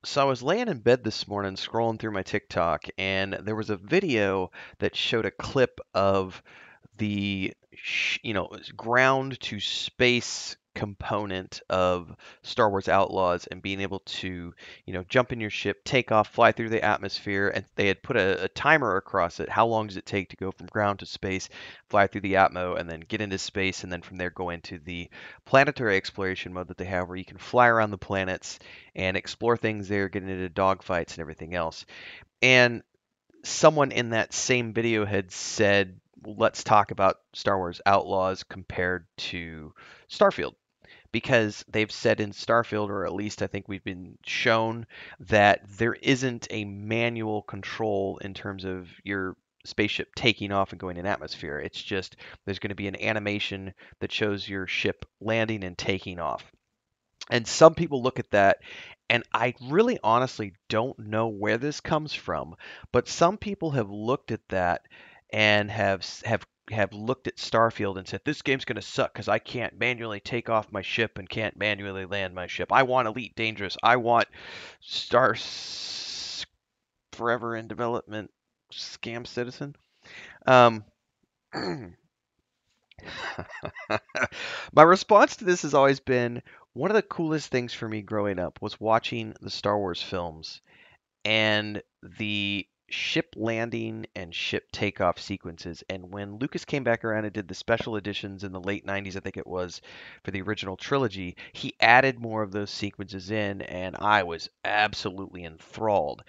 So I was laying in bed this morning scrolling through my TikTok, and there was a video that showed a clip of ground to space component of Star Wars Outlaws and being able to, jump in your ship, take off, fly through the atmosphere, and they had put a timer across it. How long does it take to go from ground to space, fly through the atmo, and then get into space, and then from there go into the planetary exploration mode that they have, where you can fly around the planets and explore things there, get into dogfights and everything else. And someone in that same video had said, let's talk about Star Wars Outlaws compared to Starfield. Because they've said in Starfield, or at least I think we've been shown, that there isn't a manual control in terms of your spaceship taking off and going in atmosphere. It's just there's going to be an animation that shows your ship landing and taking off. And some people look at that, and I really honestly don't know where this comes from, but some people have looked at that and have looked at Starfield and said this game's going to suck because I can't manually take off my ship and can't manually land my ship. I want Elite Dangerous. I want Star Forever in Development Scam Citizen. Um, My response to this has always been one of the coolest things for me growing up was watching the Star Wars films and the ship landing and ship takeoff sequences. And when Lucas came back around and did the special editions in the late 90s, I think it was, for the original trilogy, he added more of those sequences in, and I was absolutely enthralled.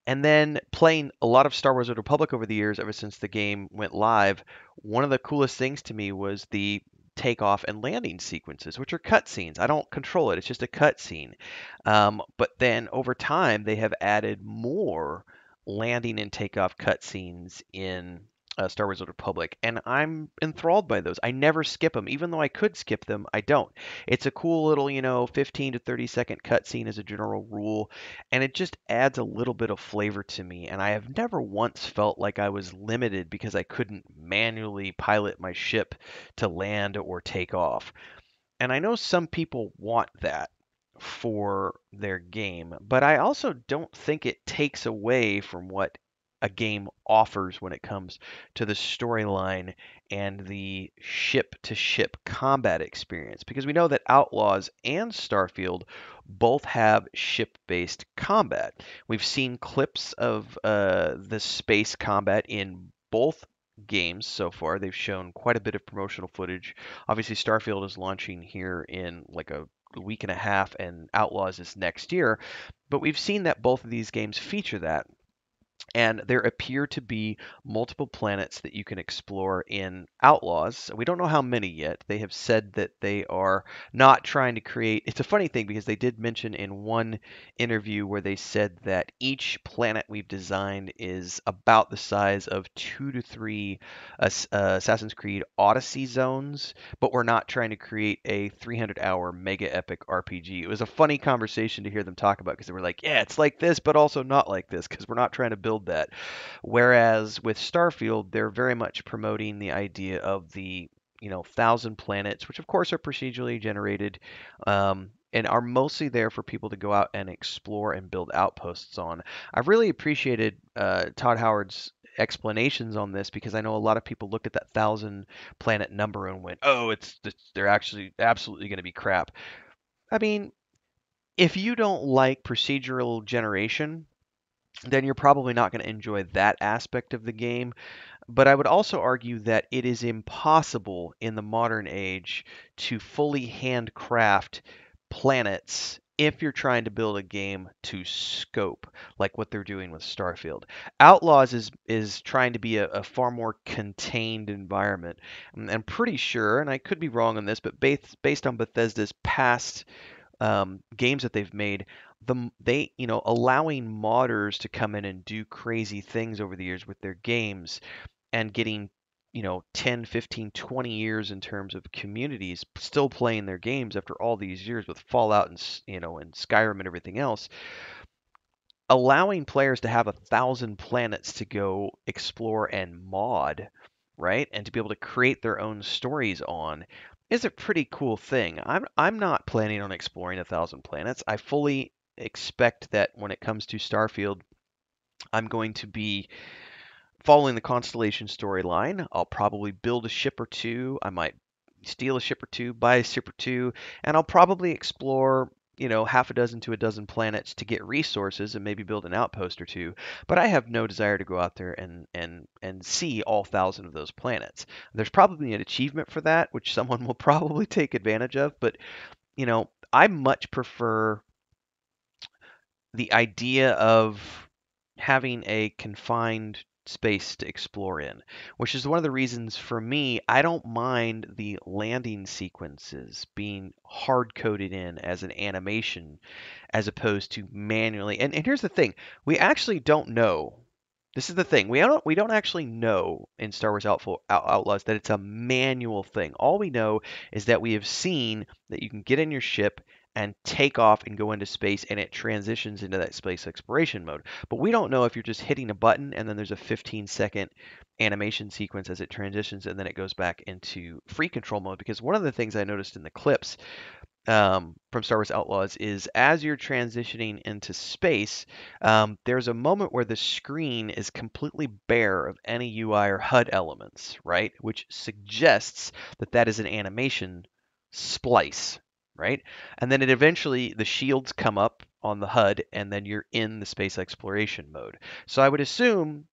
And then playing a lot of Star Wars: The Republic over the years, ever since the game went live, one of the coolest things to me was the takeoff and landing sequences, which are cutscenes. I don't control it; it's just a cutscene. But then over time, they have added more landing and takeoff cutscenes in Star Wars: The Republic, and I'm enthralled by those. I never skip them, even though I could skip them. I don't. It's a cool little, 15 to 30-second cutscene as a general rule, and it just adds a little bit of flavor to me. And I have never once felt like I was limited because I couldn't manually pilot my ship to land or take off. And I know some people want that for their game, but I also don't think it takes away from what a game offers when it comes to the storyline and the ship to ship combat experience. Because we know that Outlaws and Starfield both have ship based combat. We've seen clips of the space combat in both games so far. They've shown quite a bit of promotional footage. Obviously, Starfield is launching here in like a week and a half, and Outlaws is next year. But we've seen that both of these games feature that. And there appear to be multiple planets that you can explore in Outlaws. We don't know how many yet. They have said that they are not trying to create. It's a funny thing because they did mention in one interview where they said that each planet we've designed is about the size of 2 to 3 Assassin's Creed Odyssey zones, but we're not trying to create a 300-hour mega epic RPG. It was a funny conversation to hear them talk about because they were like, yeah, it's like this, but also not like this because we're not trying to build that. Whereas with Starfield, they're very much promoting the idea of the 1,000 planets, which of course are procedurally generated, and are mostly there for people to go out and explore and build outposts on. I've really appreciated Todd Howard's explanations on this because I know a lot of people looked at that 1,000 planet number and went, "Oh, they're actually absolutely going to be crap." I mean, if you don't like procedural generation, then you're probably not going to enjoy that aspect of the game. But I would also argue that it is impossible in the modern age to fully handcraft planets if you're trying to build a game to scope, like what they're doing with Starfield. Outlaws is trying to be a far more contained environment. I'm pretty sure, and I could be wrong on this, but based on Bethesda's past games that they've made, allowing modders to come in and do crazy things over the years with their games and getting 10, 15, 20 years in terms of communities still playing their games after all these years with Fallout and and Skyrim and everything else, allowing players to have 1,000 planets to go explore and mod, right? And to be able to create their own stories on is a pretty cool thing. I'm not planning on exploring 1,000 planets. I fully expect that when it comes to Starfield, I'm going to be following the Constellation storyline. I'll probably build a ship or two. I might steal a ship or two, buy a ship or two, and I'll probably explore, half a dozen to a dozen planets to get resources and maybe build an outpost or two. But I have no desire to go out there and see all thousand of those planets. There's probably an achievement for that, which someone will probably take advantage of. But I much prefer the idea of having a confined space to explore in, which is one of the reasons for me, I don't mind the landing sequences being hard coded in as an animation as opposed to manually. And here's the thing, we actually don't know. This is the thing. We don't actually know in Star Wars Outlaws that it's a manual thing. All we know is that we have seen that you can get in your ship and take off and go into space, and it transitions into that space exploration mode. But we don't know if you're just hitting a button and then there's a 15-second animation sequence as it transitions and then it goes back into free control mode. Because one of the things I noticed in the clips from Star Wars Outlaws is as you're transitioning into space, there's a moment where the screen is completely bare of any UI or HUD elements, right? Which suggests that that is an animation splice, right? And then the shields come up on the HUD, and then you're in the space exploration mode. So I would assume,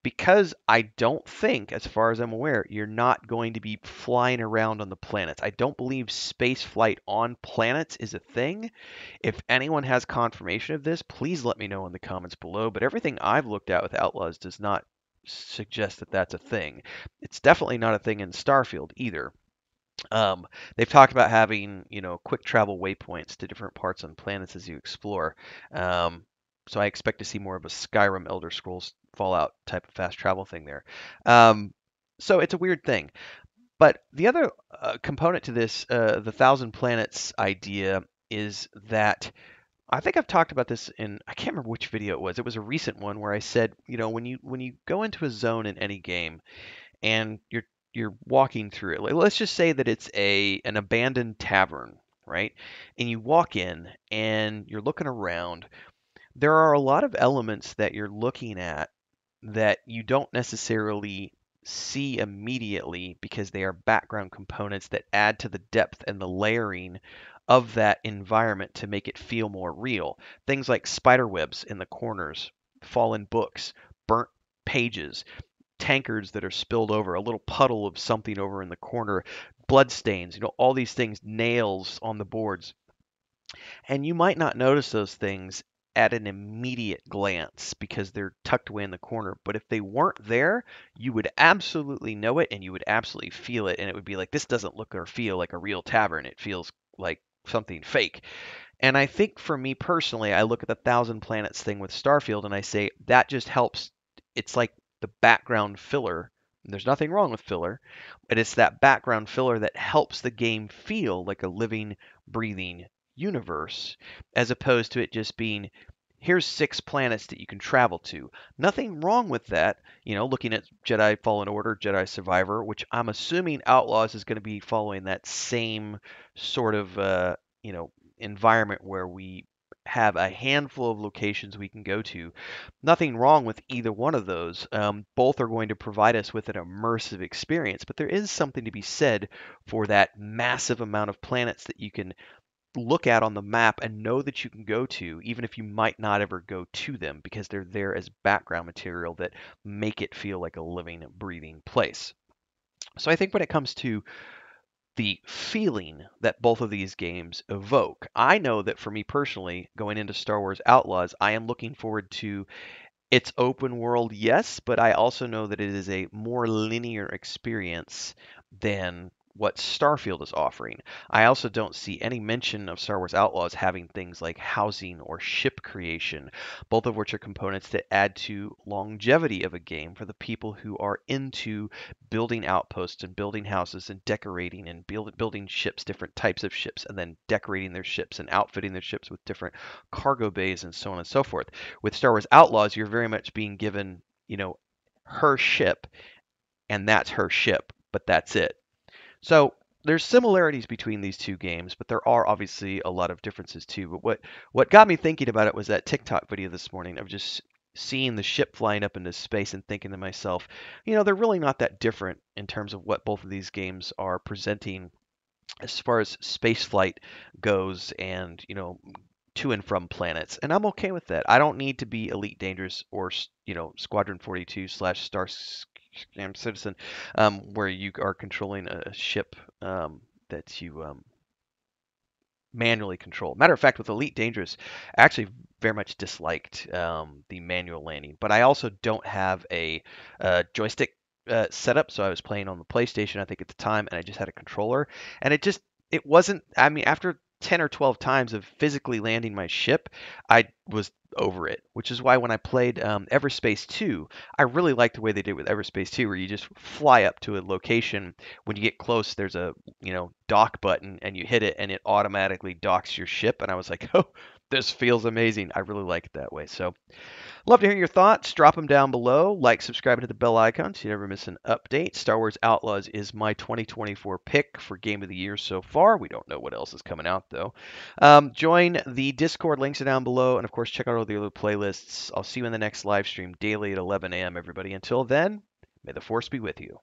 because I don't think, as far as I'm aware, you're not going to be flying around on the planets. I don't believe space flight on planets is a thing. If anyone has confirmation of this, please let me know in the comments below. But everything I've looked at with Outlaws does not suggest that that's a thing. It's definitely not a thing in Starfield either. They've talked about having, quick travel waypoints to different parts on planets as you explore. Um, so I expect to see more of a Skyrim, Elder Scrolls, Fallout type of fast travel thing there. Um, so it's a weird thing. But the other component to this, the Thousand Planets idea, is that I think I've talked about this in, I can't remember which video it was. It was a recent one where I said, when you go into a zone in any game and you're walking through it. Like, let's just say that it's an abandoned tavern, right? And you walk in and you're looking around. There are a lot of elements that you're looking at that you don't necessarily see immediately because they are background components that add to the depth and the layering of that environment to make it feel more real. Things like spider webs in the corners, fallen books, burnt pages, tankards that are spilled over, a little puddle of something over in the corner, blood stains, all these things, nails on the boards. And you might not notice those things at an immediate glance because they're tucked away in the corner. But if they weren't there, you would absolutely know it and you would absolutely feel it. And it would be like, this doesn't look or feel like a real tavern. It feels like something fake. And I think for me personally, I look at the Thousand Planets thing with Starfield and I say that just helps. It's like the background filler. There's nothing wrong with filler, but it's that background filler that helps the game feel like a living, breathing universe, as opposed to it just being, here's 6 planets that you can travel to. Nothing wrong with that. Looking at Jedi Fallen Order, Jedi Survivor, which I'm assuming Outlaws is going to be following that same sort of, environment where we have a handful of locations we can go to. Nothing wrong with either one of those. Both are going to provide us with an immersive experience, but there is something to be said for that massive amount of planets that you can look at on the map and know that you can go to, even if you might not ever go to them, because they're there as background material that make it feel like a living, breathing place. So I think when it comes to the feeling that both of these games evoke, I know that for me personally, going into Star Wars Outlaws, I am looking forward to its open world, yes, but I also know that it is a more linear experience than what Starfield is offering. I also don't see any mention of Star Wars Outlaws having things like housing or ship creation, both of which are components that add to longevity of a game for the people who are into building outposts and building houses and decorating and building ships, different types of ships, and then decorating their ships and outfitting their ships with different cargo bays and so on and so forth. With Star Wars Outlaws, you're very much being given, her ship, and that's her ship, but that's it. So there's similarities between these two games, but there are obviously a lot of differences too. But what got me thinking about it was that TikTok video this morning of just seeing the ship flying up into space and thinking to myself, they're really not that different in terms of what both of these games are presenting as far as space flight goes and, to and from planets. And I'm okay with that. I don't need to be Elite Dangerous or, Squadron 42 slash Star Scam Citizen, where you are controlling a ship that you manually control. Matter of fact, with Elite Dangerous, I actually very much disliked the manual landing, but I also don't have a joystick setup, so I was playing on the PlayStation, I think at the time, and I just had a controller, and it wasn't. I mean, after 10 or 12 times of physically landing my ship, I was over it, which is why when I played Everspace 2, I really liked the way they did with Everspace 2, where you just fly up to a location. When you get close, there's a dock button, and you hit it, and it automatically docks your ship. And I was like, oh, this feels amazing. I really like it that way. So love to hear your thoughts. Drop them down below. Like, subscribe, and hit the bell icon so you never miss an update. Star Wars Outlaws is my 2024 pick for Game of the Year so far. We don't know what else is coming out, though. Join the Discord. Links are down below. And, of course, check out all the other playlists. I'll see you in the next live stream daily at 11 a.m., everybody. Until then, may the Force be with you.